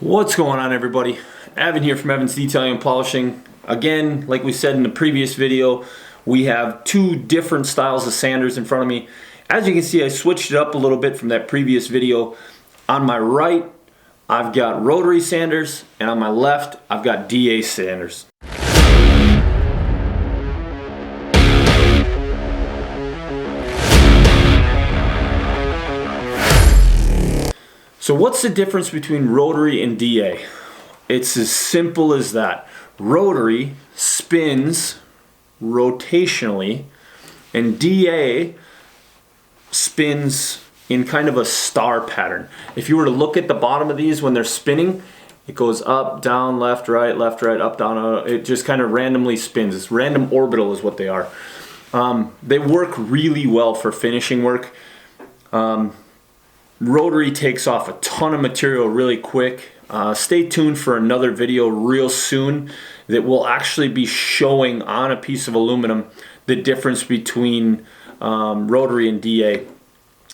What's going on, everybody? Evan here from Evan's Detailing and Polishing. Again, like we said in the previous video, we have two different styles of sanders in front of me. As you can see, I switched it up a little bit from that previous video. On my right, I've got rotary sanders, and on my left, I've got DA sanders. So what's the difference between rotary and DA? It's as simple as that. Rotary spins rotationally, and DA spins in kind of a star pattern. If you were to look at the bottom of these when they're spinning, it goes up, down, left, right, up, down. It just kind of randomly spins. It's random orbital is what they are. They work really well for finishing work. Rotary takes off a ton of material really quick. Stay tuned for another video real soon that will actually be showing on a piece of aluminum the difference between rotary and DA.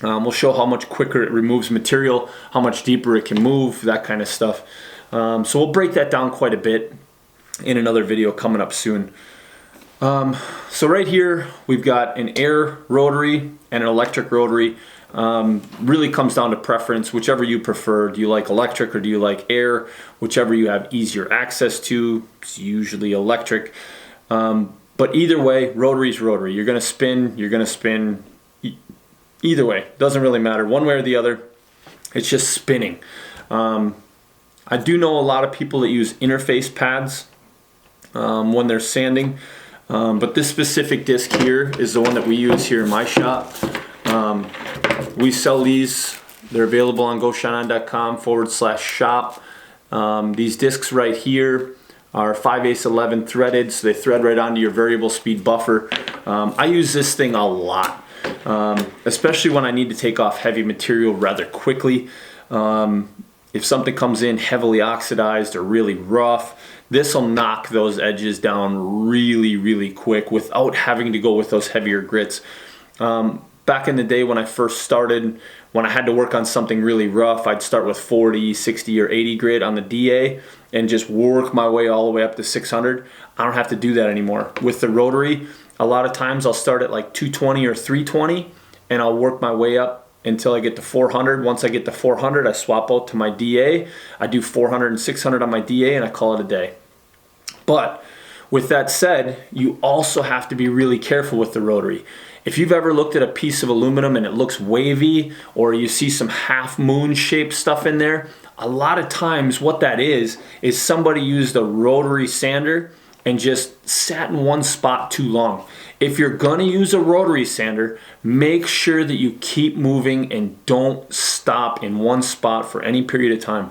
We'll show how much quicker it removes material, how much deeper it can move, that kind of stuff. So we'll break that down quite a bit in another video coming up soon. So right here we've got an air rotary and an electric rotary. Really comes down to preference, whichever you prefer. Do you like electric or do you like air? Whichever you have easier access to, it's usually electric. But either way, rotary is rotary. You're gonna spin. Either way, doesn't really matter. One way or the other, it's just spinning. I do know a lot of people that use interface pads when they're sanding. But this specific disc here is the one that we use here in my shop. We sell these. They're available on GoShineOn.com/shop. These discs right here are 5/8 threaded, so they thread right onto your variable speed buffer. I use this thing a lot, especially when I need to take off heavy material rather quickly. If something comes in heavily oxidized or really rough, this will knock those edges down really quick without having to go with those heavier grits. Back in the day when I first started, when I had to work on something really rough, I'd start with 40, 60, or 80 grit on the DA and just work my way all the way up to 600. I don't have to do that anymore. With the rotary, a lot of times I'll start at like 220 or 320 and I'll work my way up until I get to 400. Once I get to 400, I swap out to my DA. I do 400 and 600 on my DA and I call it a day. But with that said, you also have to be really careful with the rotary. If you've ever looked at a piece of aluminum and it looks wavy, or you see some half moon shaped stuff in there, a lot of times what that is somebody used a rotary sander and just sat in one spot too long. If you're gonna use a rotary sander, make sure that you keep moving and don't stop in one spot for any period of time.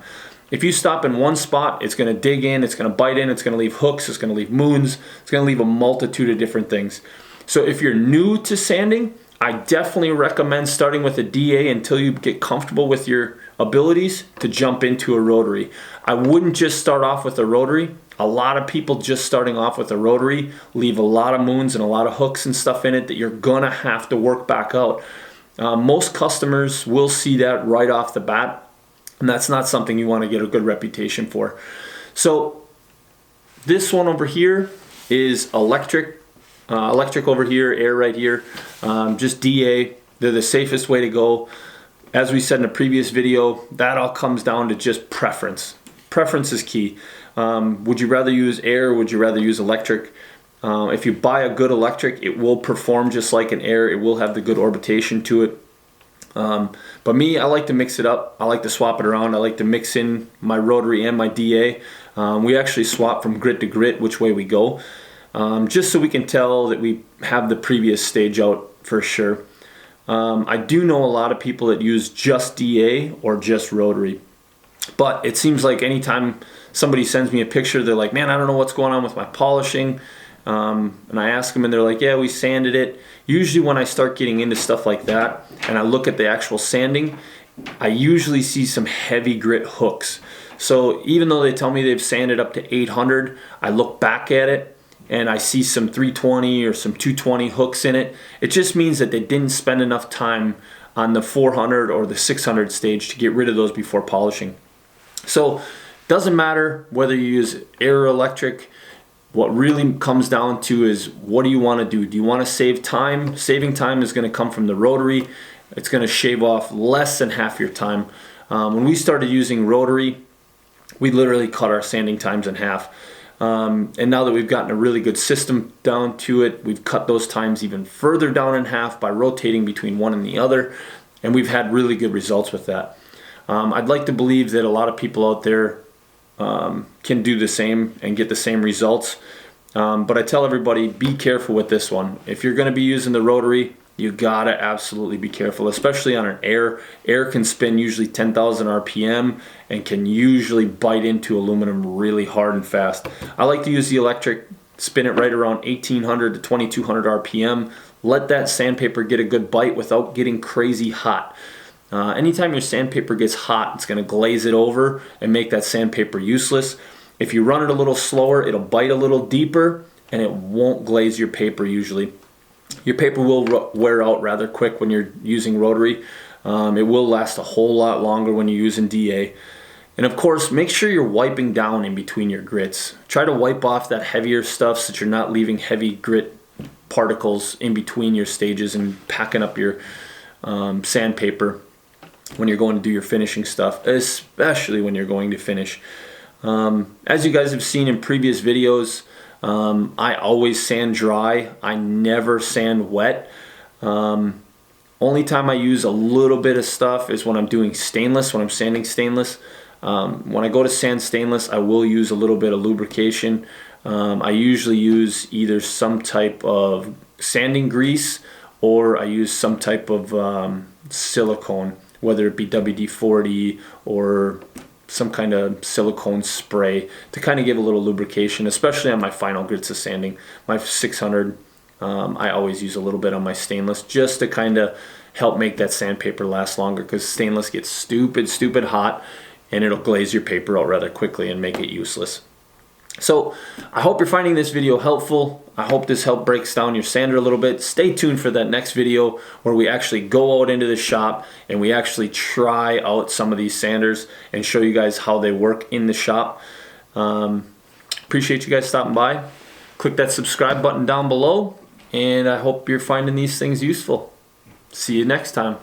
If you stop in one spot, it's gonna dig in, it's gonna bite in, it's gonna leave hooks, it's gonna leave moons, it's gonna leave a multitude of different things. So if you're new to sanding, I definitely recommend starting with a DA until you get comfortable with your abilities to jump into a rotary. I wouldn't just start off with a rotary. A lot of people just starting off with a rotary leave a lot of moons and a lot of hooks and stuff in it that you're gonna have to work back out. Most customers will see that right off the bat, and that's not something you want to get a good reputation for. So this one over here is electric. Electric over here, air right here, just DA. They're the safest way to go. As we said in a previous video, that all comes down to just preference. Preference is key. Would you rather use air or would you rather use electric? If you buy a good electric, it will perform just like an air. It will have the good orbitation to it. But me, I like to mix it up. I like to swap it around. I like to mix in my rotary and my DA. We actually swap from grit to grit which way we go. Just so we can tell that we have the previous stage out for sure. I do know a lot of people that use just DA or just rotary. But it seems like anytime somebody sends me a picture, they're like, man, I don't know what's going on with my polishing. And I ask them and they're like, yeah, we sanded it. Usually when I start getting into stuff like that and I look at the actual sanding, I usually see some heavy grit hooks. So even though they tell me they've sanded up to 800, I look back at it and I see some 320 or some 220 hooks in it. It just means that they didn't spend enough time on the 400 or the 600 stage to get rid of those before polishing. So Doesn't matter whether you use air or electric. What really comes down to is, what do you want to do? Do you want to save time? Saving time is going to come from the rotary. It's going to shave off less than half your time. When we started using rotary, we literally cut our sanding times in half. And now that we've gotten a really good system down to it, we've cut those times even further down in half by rotating between one and the other. And we've had really good results with that. I'd like to believe that a lot of people out there can do the same and get the same results. But I tell everybody, be careful with this one. If you're going to be using the rotary, you gotta absolutely be careful, especially on an air. Air can spin usually 10,000 RPM and can usually bite into aluminum really hard and fast. I like to use the electric, spin it right around 1800 to 2200 RPM. Let that sandpaper get a good bite without getting crazy hot. Anytime your sandpaper gets hot, it's going to glaze it over and make that sandpaper useless. If you run it a little slower, it'll bite a little deeper and it won't glaze your paper usually. Your paper will wear out rather quick when you're using rotary. It will last a whole lot longer when you're using DA. And of course, make sure you're wiping down in between your grits. Try to wipe off that heavier stuff so that you're not leaving heavy grit particles in between your stages and packing up your sandpaper when you're going to do your finishing stuff, especially when you're going to finish. As you guys have seen in previous videos, I always sand dry. I never sand wet. Only time I use a little bit of stuff is when I'm doing stainless, when I'm sanding stainless. When I go to sand stainless, I will use a little bit of lubrication. I usually use either some type of sanding grease or I use some type of silicone, whether it be WD-40 or some kind of silicone spray to kind of give a little lubrication, especially on my final grits of sanding. My 600, I always use a little bit on my stainless just to kind of help make that sandpaper last longer, because stainless gets stupid hot and it'll glaze your paper out rather quickly and make it useless. So I hope you're finding this video helpful. I hope this help breaks down your sander a little bit. Stay tuned for that next video where we actually go out into the shop and we actually try out some of these sanders and show you guys how they work in the shop. Appreciate you guys stopping by. Click that subscribe button down below, and I hope you're finding these things useful. See you next time.